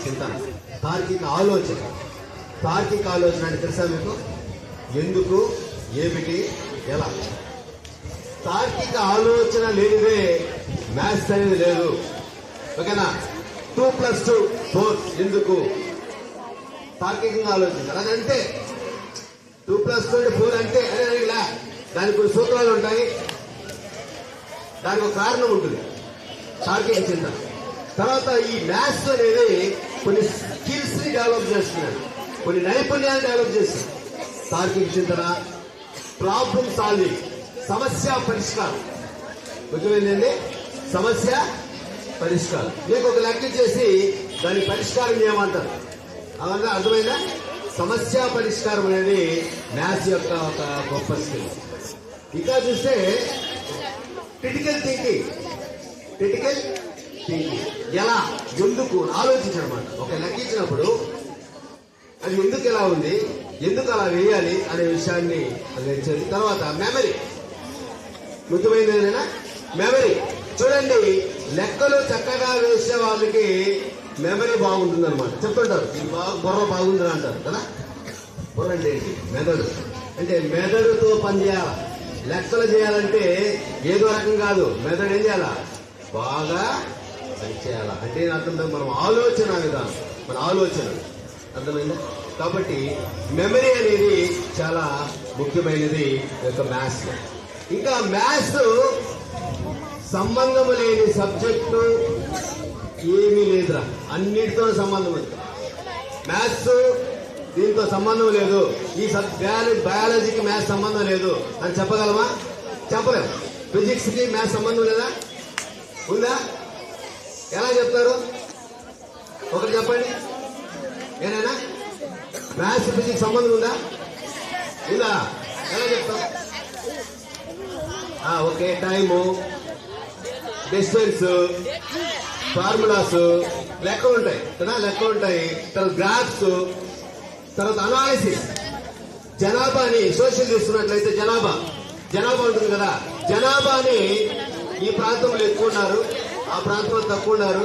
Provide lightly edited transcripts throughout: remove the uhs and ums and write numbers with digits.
చింతన, తార్కిక ఆలోచన. తార్కిక ఆలోచన అంటే తెలుసా మీకు? ఎందుకు, ఏమిటి, ఎలా. తార్కిక ఆలోచన లేనిదే మ్యాథ్స్ అనేది లేదు. ఓకేనా? 2+2 4 ఎందుకు తార్కికంగా ఆలోచించాలి. అదంటే 2+2 అంటే 4 అంటే అదే ఇలా దానికి కొన్ని సూత్రాలు ఉంటాయి, దానికి ఒక కారణం ఉంటుంది. తార్కిక చింతన. తర్వాత ఈ మ్యాథ్స్ అనేది కొన్ని స్కిల్స్ ని డెవలప్ చేస్తున్నాడు, కొన్ని నైపుణ్యాలు డెవలప్ చేస్తుంది. తార్కిక చింతన, ప్రాబ్లం సాల్వింగ్, సమస్య పరిష్కారం. ముఖ్యమైనది సమస్య పరిష్కారం. మీకు ఒక లెక్క చేసి దాని పరిష్కారం చేయమంటారు. అవన్నీ అర్థమైందా? సమస్య పరిష్కారం అనేది మ్యాథ్స్ యొక్క ఒక గొప్ప స్కిల్. ఇంకా చూస్తే క్రిటికల్ థింకింగ్. క్రిటికల్ థింకింగ్ ఎలా, ఎందుకు ఆలోచించడమాట. ఒక లెక్క ఇచ్చినప్పుడు అది ఎందుకు ఎలా ఉంది, ఎందుకు అలా వేయాలి అనే విషయాన్ని నేర్చేది. తర్వాత మెమరీ, ముఖ్యమైనదేనా మెమరీ. చూడండి, లెక్కలు చక్కగా వేసే వాళ్ళకి మెమరీ బాగుంటుంది అనమాట. చెప్తుంటారు ఇది బుర్ర బాగుందని అంటారు కదా. బుర్ర అంటే ఏంటి? మెదడు. అంటే మెదడుతో పనిచేయాలి. లెక్కలు చేయాలంటే ఏదో రకం కాదు, మెదడు ఏం చేయాలా? బాగా పనిచేయాలా. అంటే అర్థం మనం ఆలోచన విధానం, మన ఆలోచన అర్థమైందా? కాబట్టి మెమరీ అనేది చాలా ముఖ్యమైనది యొక్క మ్యాథ్స్. ఇంకా మ్యాథ్స్ సంబంధం లేని సబ్జెక్టు ఏమీ లేదురా, అన్నిటితో సంబంధం ఉంది. మ్యాథ్స్ దీంతో సంబంధం లేదు, ఈ బయాలజీకి మ్యాథ్స్ సంబంధం లేదు అని చెప్పగలమా? చెప్పలేము. ఫిజిక్స్ కి మ్యాథ్స్ సంబంధం లేదా? ఉందా? ఎలా చెప్తారు? ఒకటి చెప్పండి. ఏనైనా మ్యాథ్స్ ఫిజిక్స్ సంబంధం ఉందా? ఉందా? ఎలా చెప్తాం? ఓకే, టైము, డిస్టెన్స్, ఫార్ములాస్, లెక్కలు ఉంటాయి కదా, లెక్కలు ఉంటాయి. తర్వాత గ్రాఫ్స్, తర్వాత అనాలిసిస్. జనాభాని సోషల్ తీసుకున్నట్లయితే జనాభా ఉంటుంది కదా. జనాభాని ఈ ప్రాంతంలో ఎక్కువ ఉన్నారు, ఆ ప్రాంతంలో తక్కువ ఉన్నారు.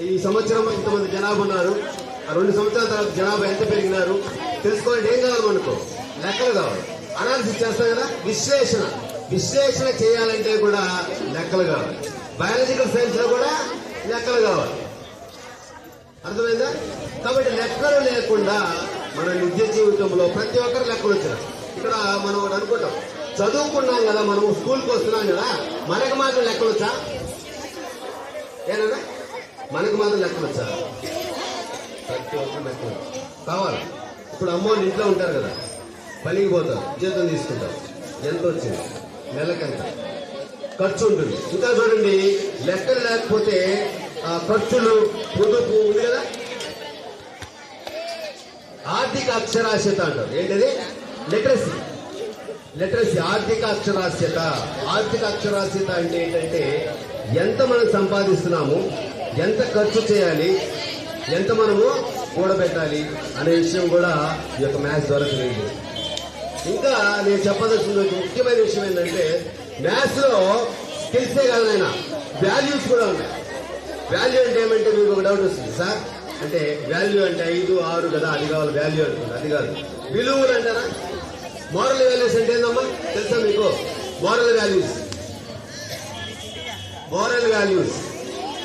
ఈ సంవత్సరం ఇంతమంది జనాభా ఉన్నారు, 2 సంవత్సరాల తర్వాత జనాభా ఎంత పెరిగినారు తెలుసుకోవాలంటే ఏం కావాలి మనకు? లెక్కలు కావాలి. అనాలిసిస్ చేస్తాం కదా. విశ్లేషణ చేయాలంటే కూడా లెక్కలు కావాలి. బయాలజికల్ సైన్స్ లో కూడా లెక్కలు కావాలి. అర్థమైందా? కాబట్టి లెక్కలు లేకుండా మన నిత్య జీవితంలో ప్రతి ఒక్కరు లెక్కలు వచ్చారు. ఇక్కడ మనం అనుకుంటాం, చదువుకున్నాం కదా, మనం స్కూల్కి వస్తున్నాం కదా, మనకు మాత్రం లెక్కలు వచ్చా? ఏనన్నా మనకు మాత్రం లెక్కలు వచ్చా? ప్రతి ఒక్కరు లెక్కలు కావాలి. ఇప్పుడు అమ్మోళ్ళు ఇంట్లో ఉంటారు కదా, పనికి పోతారు, జీతం తీసుకుంటారు, ఎంత వచ్చింది, నెలకెంత ఖర్చు ఉంటుంది. ఇంకా చూడండి, లెక్కలు లేకపోతే ఖర్చులు, పొదుపు ఉంది కదా. ఆర్థిక అక్షరాస్యత అంటారు. ఏంటది? లిటరసీ. ఆర్థిక అక్షరాస్యత. ఆర్థిక అక్షరాస్యత అంటే ఏంటంటే ఎంత మనం సంపాదిస్తున్నాము, ఎంత ఖర్చు చేయాలి, ఎంత మనము కూడబెట్టాలి అనే విషయం కూడా ఈ యొక్క మ్యాథ్స్ ద్వారా తెలియదు. ఇంకా నేను చెప్పదలసిన ముఖ్యమైన విషయం ఏంటంటే మ్యాథ్స్ లో స్కిల్సే కాదు నాయన, వాల్యూస్ కూడా ఉన్నాయి. వాల్యూ అంటే ఏమంటే మీకు ఒక డౌట్ వస్తుంది, సార్ అంటే వాల్యూ అంటే 5, 6 కదా, అది కావాలి వాల్యూ అనుకుంటా. అది కాదు, విలువలు అంటారా? మోరల్ వాల్యూస్ అంటే ఏందమ్మా తెలుసా మీకు? మోరల్ వాల్యూస్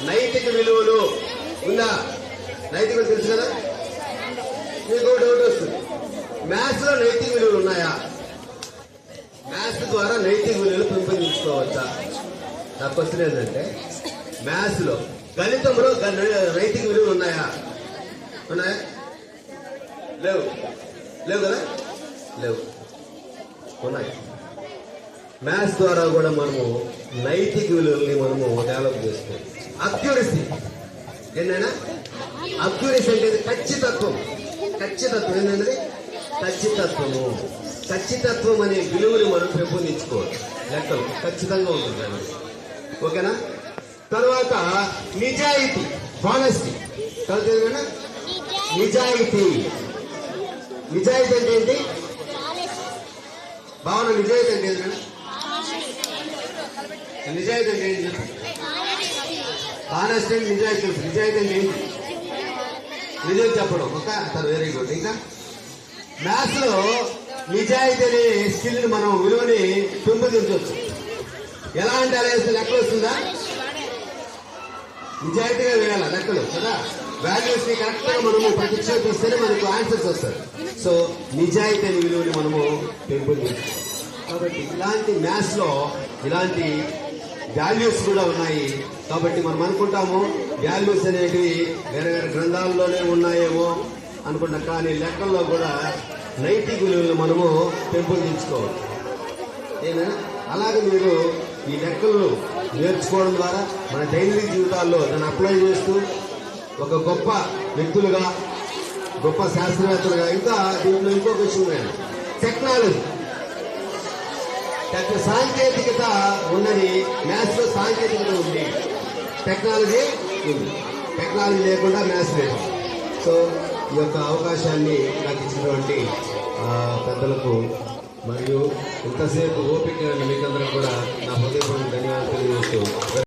నైతిక విలువలు ఉందా? నైతిక తెలుసు కదా. మీకు డౌట్ వస్తుంది, మ్యాథ్స్ లో నైతిక విలువలు ఉన్నాయా? మ్యాథ్స్ ద్వారా నైతిక విలువలు పెంపొందించుకోవచ్చా? నా క్వశ్చన్ ఏంటంటే, మ్యాథ్స్ లో గణితంలో నైతిక విలువలు ఉన్నాయా? లేవు కదా. లేవు, ఉన్నాయి. మ్యాథ్స్ ద్వారా కూడా మనము నైతిక విలువల్ని మనము డెవలప్ చేసుకోవాలి. అక్యురసీ ఏంటైనా? అక్యురసీ అంటే ఖచ్చితత్వం ఏంటంటే ఖచ్చితత్వం అనే విలువలు మనం పెంపొందించుకోవాలి. లెక్కలు ఖచ్చితంగా ఉంటుంది. ఓకేనా? తర్వాత నిజాయితీ, హానెస్టీ. తర్వాత నిజాయితీ అంటే ఏంటి భావన? నిజాయితీ అంటే ఏంటంటే నిజాయితీ అంటే ఏంటి? హానెస్టీ అంటే నిజాయితీ అంటే ఏంటి? నిజం చెప్పడం ఒక వెరీ గుడ్. ఇంకా మ్యాథ్స్ లో నిజాయితీ అనే స్కిల్ ని మనం విలువని పెంపొందించవచ్చు. ఎలా అంటే అలా వేస్తే లెక్కలు వస్తుందా? నిజాయితీగా వేయాల లెక్కలు కదా. వాల్యూస్ ని కరెక్ట్ గా మనము ప్రతిక్షేపిస్తేనే మనకు ఆన్సర్స్ వస్తాయి. సో నిజాయితీ అనే విలువని మనము పెంపొందించాలి. కాబట్టి ఇలాంటి మ్యాథ్స్ లో ఇలాంటి వాల్యూస్ కూడా ఉన్నాయి. కాబట్టి మనం అనుకుంటాము వాల్యూస్ అనేటివి వేరే వేరే గ్రంథాల్లోనే ఉన్నాయేమో అనుకుంటాం. కానీ లెక్కల్లో కూడా నైతిక విలువలు మనము పెంపొందించుకోవాలి. ఏనా అలాగే మీరు ఈ లెక్కలను నేర్చుకోవడం ద్వారా మన డైలీ జీవితాల్లో దాన్ని అప్లై చేస్తూ ఒక గొప్ప వ్యక్తులుగా, గొప్ప శాస్త్రవేత్తలుగా, ఇంకా దీంట్లో ఇంకొక విషయం లేదు, టెక్నాలజీ సాంకేతికత ఉన్నది. మ్యాథ్స్ లో సాంకేతికత ఉంది, టెక్నాలజీ ఉంది. టెక్నాలజీ లేకుండా మ్యాథ్స్ లేదు. సో ఈ యొక్క అవకాశాన్ని నాకు ఇచ్చినటువంటి పెద్దలకు మరియు ఇంతసేపు ఓపిక మీకందరూ కూడా నా హృదయపూర్వక ధన్యవాదాలు తెలియజేస్తూ